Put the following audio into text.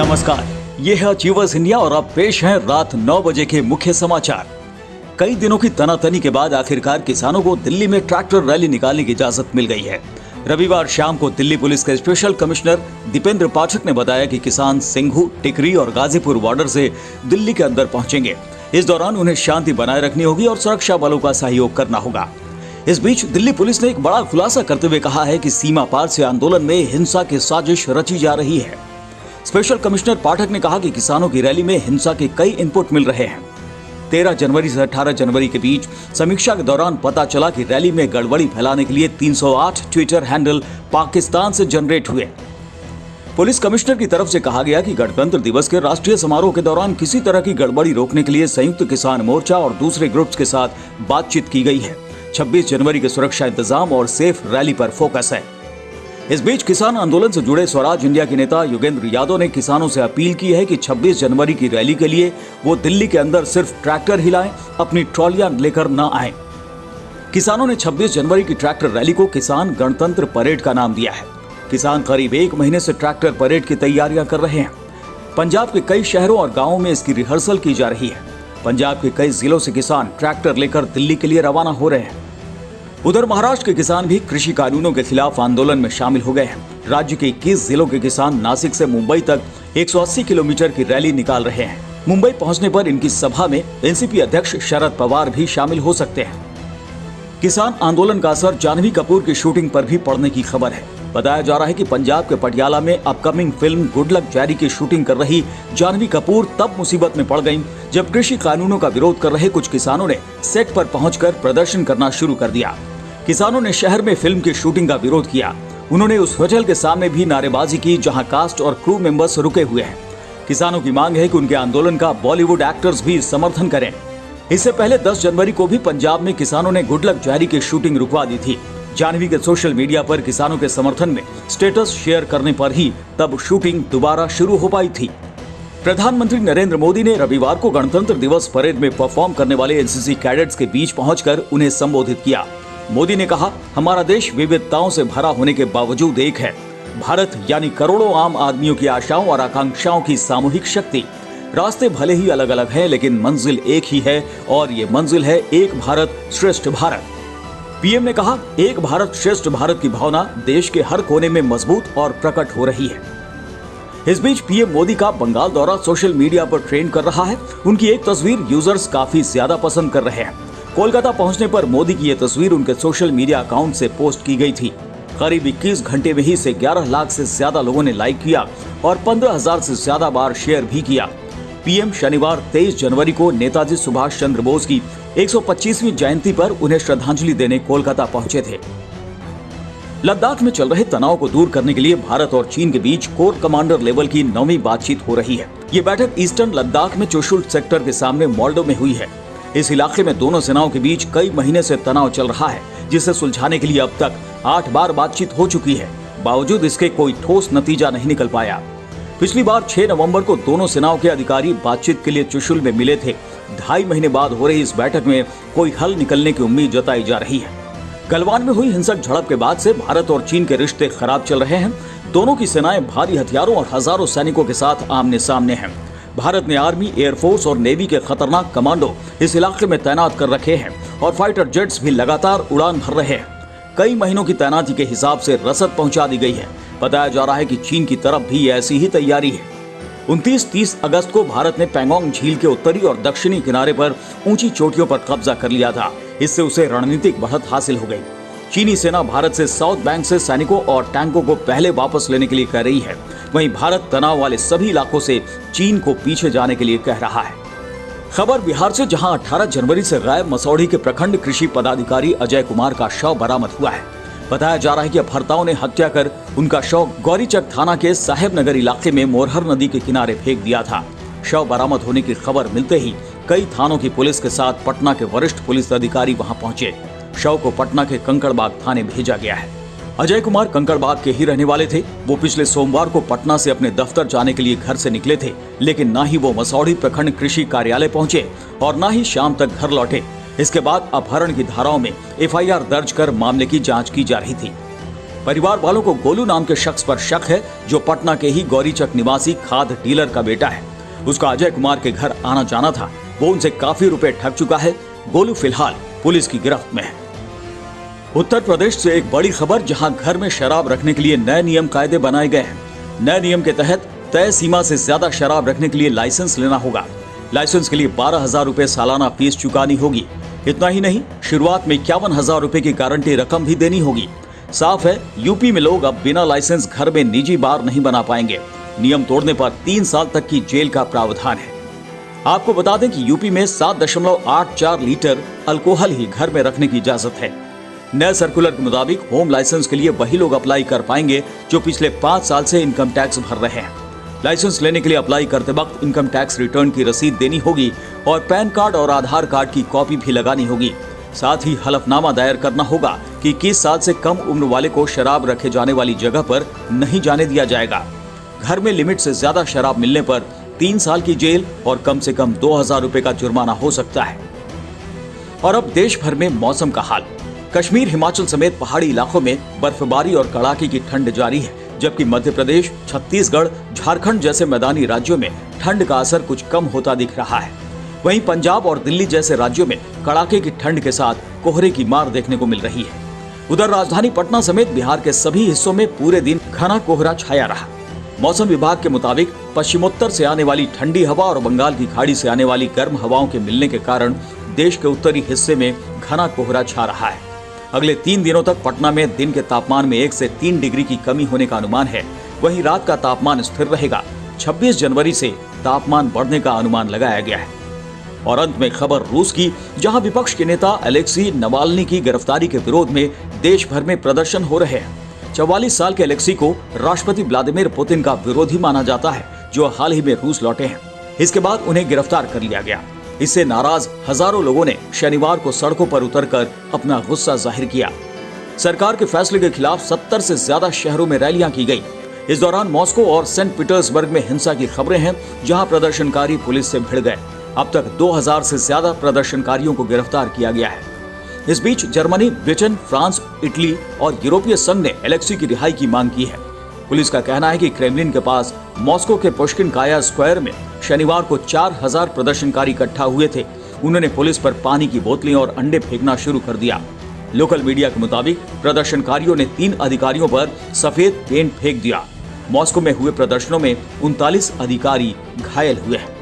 नमस्कार, ये है अचीवर्स इंडिया और अब पेश हैं रात 9 बजे के मुख्य समाचार। कई दिनों की तनातनी के बाद आखिरकार किसानों को दिल्ली में ट्रैक्टर रैली निकालने की इजाजत मिल गई है। रविवार शाम को दिल्ली पुलिस के स्पेशल कमिश्नर दीपेंद्र पाठक ने बताया कि किसान सिंघू, टिकरी और गाजीपुर बॉर्डर से दिल्ली के अंदर पहुंचेंगे। इस दौरान उन्हें शांति बनाए रखनी होगी और सुरक्षा बलों का सहयोग करना होगा। इस बीच दिल्ली पुलिस ने एक बड़ा खुलासा करते हुए कहा है कि सीमा पार से आंदोलन में हिंसा की साजिश रची जा रही है। स्पेशल कमिश्नर पाठक ने कहा कि किसानों की रैली में हिंसा के कई इनपुट मिल रहे हैं। 13 जनवरी से 18 जनवरी के बीच समीक्षा के दौरान पता चला कि रैली में गड़बड़ी फैलाने के लिए 308 ट्विटर हैंडल पाकिस्तान से जनरेट हुए। पुलिस कमिश्नर की तरफ से कहा गया कि गणतंत्र दिवस के राष्ट्रीय समारोह के दौरान किसी तरह की गड़बड़ी रोकने के लिए संयुक्त किसान मोर्चा और दूसरे ग्रुप्स के साथ बातचीत की गई है। 26 जनवरी के सुरक्षा इंतजाम और सेफ रैली पर फोकस है। इस बीच किसान आंदोलन से जुड़े स्वराज इंडिया के नेता योगेंद्र यादव ने किसानों से अपील की है कि 26 जनवरी की रैली के लिए वो दिल्ली के अंदर सिर्फ ट्रैक्टर ही लाएं, अपनी ट्रॉलियां लेकर न आएं। किसानों ने 26 जनवरी की ट्रैक्टर रैली को किसान गणतंत्र परेड का नाम दिया है। किसान करीब 1 महीने से ट्रैक्टर परेड की तैयारियां कर रहे हैं। पंजाब के कई शहरों और गाँवों में इसकी रिहर्सल की जा रही है। पंजाब के कई जिलों से किसान ट्रैक्टर लेकर दिल्ली के लिए रवाना हो रहे हैं। उधर महाराष्ट्र के किसान भी कृषि कानूनों के खिलाफ आंदोलन में शामिल हो गए हैं। राज्य के 21 जिलों के किसान नासिक से मुंबई तक 180 किलोमीटर की रैली निकाल रहे हैं। मुंबई पहुंचने पर इनकी सभा में एनसीपी अध्यक्ष शरद पवार भी शामिल हो सकते हैं। किसान आंदोलन का असर जाह्नवी कपूर की शूटिंग पर भी पड़ने की खबर है। बताया जा रहा है कि पंजाब के पटियाला में अपकमिंग फिल्म गुड लक जैरी की शूटिंग कर रही जाह्नवी कपूर तब मुसीबत में पड़ गईं जब कृषि कानूनों का विरोध कर रहे कुछ किसानों ने सेट पर पहुंचकर प्रदर्शन करना शुरू कर दिया। किसानों ने शहर में फिल्म की शूटिंग का विरोध किया। उन्होंने उस होटल के सामने भी नारेबाजी की जहां कास्ट और क्रू मेंबर्स रुके हुए हैं। किसानों की मांग है कि उनके आंदोलन का बॉलीवुड एक्टर्स भी समर्थन करें। इससे पहले 10 जनवरी को भी पंजाब में किसानों ने गुड लक जैरी की शूटिंग रुकवा दी थी। जाह्नवी के सोशल मीडिया पर किसानों के समर्थन में स्टेटस शेयर करने पर ही तब शूटिंग दोबारा शुरू हो पाई थी। प्रधानमंत्री नरेंद्र मोदी ने रविवार को गणतंत्र दिवस परेड में परफॉर्म करने वाले एनसीसी कैडेट्स के बीच पहुंचकर उन्हें संबोधित किया। मोदी ने कहा, हमारा देश विविधताओं से भरा होने के बावजूद एक है। भारत यानी करोड़ों आम आदमियों की आशाओं और आकांक्षाओं की सामूहिक शक्ति। रास्ते भले ही अलग अलग हैं, लेकिन मंजिल एक ही है और ये मंजिल है एक भारत श्रेष्ठ भारत। पीएम ने कहा, एक भारत श्रेष्ठ भारत की भावना देश के हर कोने में मजबूत और प्रकट हो रही है। इस बीच पीएम मोदी का बंगाल दौरा सोशल मीडिया पर ट्रेंड कर रहा है। उनकी एक तस्वीर यूजर्स काफी ज्यादा पसंद कर रहे हैं। कोलकाता पहुंचने पर मोदी की यह तस्वीर उनके सोशल मीडिया अकाउंट से पोस्ट की गई थी। करीब 21 घंटे में ही इसे 11 लाख से ज्यादा लोगों ने लाइक किया और 15,000 से ज्यादा बार शेयर भी किया। पीएम शनिवार 23 जनवरी को नेताजी सुभाष चंद्र बोस की 125वीं जयंती पर उन्हें श्रद्धांजलि देने कोलकाता पहुंचे थे। लद्दाख में चल रहे तनाव को दूर करने के लिए भारत और चीन के बीच कोर कमांडर लेवल की 9वीं बातचीत हो रही है। ये बैठक ईस्टर्न लद्दाख में चुशुल सेक्टर के सामने मोल्डो में हुई है। इस इलाके में दोनों सेनाओं के बीच कई महीने से तनाव चल रहा है, जिसे सुलझाने के लिए अब तक 8 बार बातचीत हो चुकी है। बावजूद इसके कोई ठोस नतीजा नहीं निकल पाया। पिछली बार 6 नवंबर को दोनों सेनाओं के अधिकारी बातचीत के लिए चुशुल में मिले थे। 2.5 महीने बाद हो रही इस बैठक में कोई हल निकलने की उम्मीद जताई जा रही है। गलवान में हुई हिंसक झड़प के बाद से भारत और चीन के रिश्ते खराब चल रहे हैं। दोनों की सेनाएं भारी हथियारों और हजारों सैनिकों के साथ आमने सामने हैं। भारत ने आर्मी, एयरफोर्स और नेवी के खतरनाक कमांडो इस इलाके में तैनात कर रखे हैं और फाइटर जेट्स भी लगातार उड़ान भर रहे हैं। कई महीनों की तैनाती के हिसाब से रसद पहुंचा दी गई है। बताया जा रहा है कि चीन की तरफ भी ऐसी ही तैयारी है। 29-30 अगस्त को भारत ने पैंगोंग झील के उत्तरी और दक्षिणी किनारे पर ऊंची चोटियों पर कब्जा कर लिया था। इससे उसे रणनीतिक बढ़त हासिल हो गई। चीनी सेना भारत से साउथ बैंक से सैनिकों और टैंकों को पहले वापस लेने के लिए कह रही है। वहीं भारत तनाव वाले सभी इलाकों से चीन को पीछे जाने के लिए कह रहा है। खबर बिहार से, जहां 18 जनवरी से गायब मसौढ़ी के प्रखंड कृषि पदाधिकारी अजय कुमार का शव बरामद हुआ है। बताया जा रहा है कि अपहर्ताओं ने हत्या कर उनका शव गौरीचक थाना के साहेब नगर इलाके में मोरहर नदी के किनारे फेंक दिया था। शव बरामद होने की खबर मिलते ही कई थानों की पुलिस के साथ पटना के वरिष्ठ पुलिस अधिकारी वहां पहुंचे। शव को पटना के कंकड़बाग थाने भेजा गया है। अजय कुमार कंकड़बाग के ही रहने वाले थे। वो पिछले सोमवार को पटना से अपने दफ्तर जाने के लिए घर से निकले थे, लेकिन ना ही वो मसौढ़ी प्रखंड कृषि कार्यालय पहुंचे और ना ही शाम तक घर लौटे। इसके बाद अपहरण की धाराओं में एफआईआर दर्ज कर मामले की जांच की जा रही थी। परिवार वालों को गोलू नाम के शख्स पर शक है, जो पटना के ही गौरीचक निवासी खाद डीलर का बेटा है। उसका अजय कुमार के घर आना जाना था। वो उनसे काफी रुपए ठग चुका है। गोलू फिलहाल पुलिस की गिरफ्त में है। उत्तर प्रदेश से एक बड़ी खबर, जहां घर में शराब रखने के लिए नए नियम कायदे बनाए गए हैं। नए नियम के तहत तय सीमा से ज्यादा शराब रखने के लिए लाइसेंस लेना होगा। लाइसेंस के लिए 12,000 रुपए सालाना फीस चुकानी होगी। इतना ही नहीं, शुरुआत में 51,000 रुपए की गारंटी रकम भी देनी होगी। साफ है, यूपी में लोग अब बिना लाइसेंस घर में निजी बार नहीं बना पाएंगे। नियम तोड़ने पर 3 साल तक की जेल का प्रावधान है। आपको बता दें कि यूपी में 7.84 लीटर अल्कोहल ही घर में रखने की इजाजत है। नए सर्कुलर के मुताबिक होम लाइसेंस के लिए वही लोग अप्लाई कर पाएंगे जो पिछले 5 साल से इनकम टैक्स भर रहे हैं। लाइसेंस लेने के लिए अप्लाई करते वक्त इनकम टैक्स रिटर्न की रसीद देनी होगी और पैन कार्ड और आधार कार्ड की कॉपी भी लगानी होगी। साथ ही हलफनामा दायर करना होगा कि 21 साल से कम उम्र वाले को शराब रखे जाने वाली जगह पर नहीं जाने दिया जाएगा। घर में लिमिट से ज्यादा शराब मिलने पर 3 साल की जेल और कम से कम 2,000 रुपए का जुर्माना हो सकता है। और अब देश भर में मौसम का हाल। कश्मीर, हिमाचल समेत पहाड़ी इलाकों में बर्फबारी और कड़ाके की ठंड जारी है, जबकि मध्य प्रदेश, छत्तीसगढ़, झारखंड जैसे मैदानी राज्यों में ठंड का असर कुछ कम होता दिख रहा है। वहीं पंजाब और दिल्ली जैसे राज्यों में कड़ाके की ठंड के साथ कोहरे की मार देखने को मिल रही है। उधर राजधानी पटना समेत बिहार के सभी हिस्सों में पूरे दिन घना कोहरा छाया रहा। मौसम विभाग के मुताबिक पश्चिमोत्तर से आने वाली ठंडी हवा और बंगाल की खाड़ी से आने वाली गर्म हवाओं के मिलने के कारण देश के उत्तरी हिस्से में घना कोहरा छा रहा है। अगले 3 दिनों तक पटना में दिन के तापमान में 1 से 3 डिग्री की कमी होने का अनुमान है। वहीं रात का तापमान स्थिर रहेगा। 26 जनवरी से तापमान बढ़ने का अनुमान लगाया गया है। और अंत में खबर रूस की, जहां विपक्ष के नेता अलेक्सी नवाल्नी की गिरफ्तारी के विरोध में देश भर में प्रदर्शन हो रहे हैं। 44 साल के अलेक्सी को राष्ट्रपति व्लादिमीर पुतिन का विरोधी माना जाता है, जो हाल ही में रूस लौटे हैं। इसके बाद उन्हें गिरफ्तार कर लिया गया। इससे नाराज हजारों लोगों ने शनिवार को सड़कों पर उतरकर अपना गुस्सा जाहिर किया। सरकार के फैसले के खिलाफ 70 से ज्यादा शहरों में रैलियां की गई। इस दौरान मॉस्को और सेंट पीटर्सबर्ग में हिंसा की खबरें हैं, जहां प्रदर्शनकारी पुलिस से भिड़ गए। अब तक 2000 से ज्यादा प्रदर्शनकारियों को गिरफ्तार किया गया है। इस बीच जर्मनी, ब्रिटेन, फ्रांस, इटली और यूरोपीय संघ ने अलेक्सी की रिहाई की मांग की है। पुलिस का कहना है कि क्रेमलिन के पास मॉस्को के पुश्किनकाया स्क्वायर में शनिवार को 4000 प्रदर्शनकारी इकट्ठा हुए थे। उन्होंने पुलिस पर पानी की बोतलें और अंडे फेंकना शुरू कर दिया। लोकल मीडिया के मुताबिक प्रदर्शनकारियों ने 3 अधिकारियों पर सफेद पेंट फेंक दिया। मॉस्को में हुए प्रदर्शनों में 39 अधिकारी घायल हुए हैं।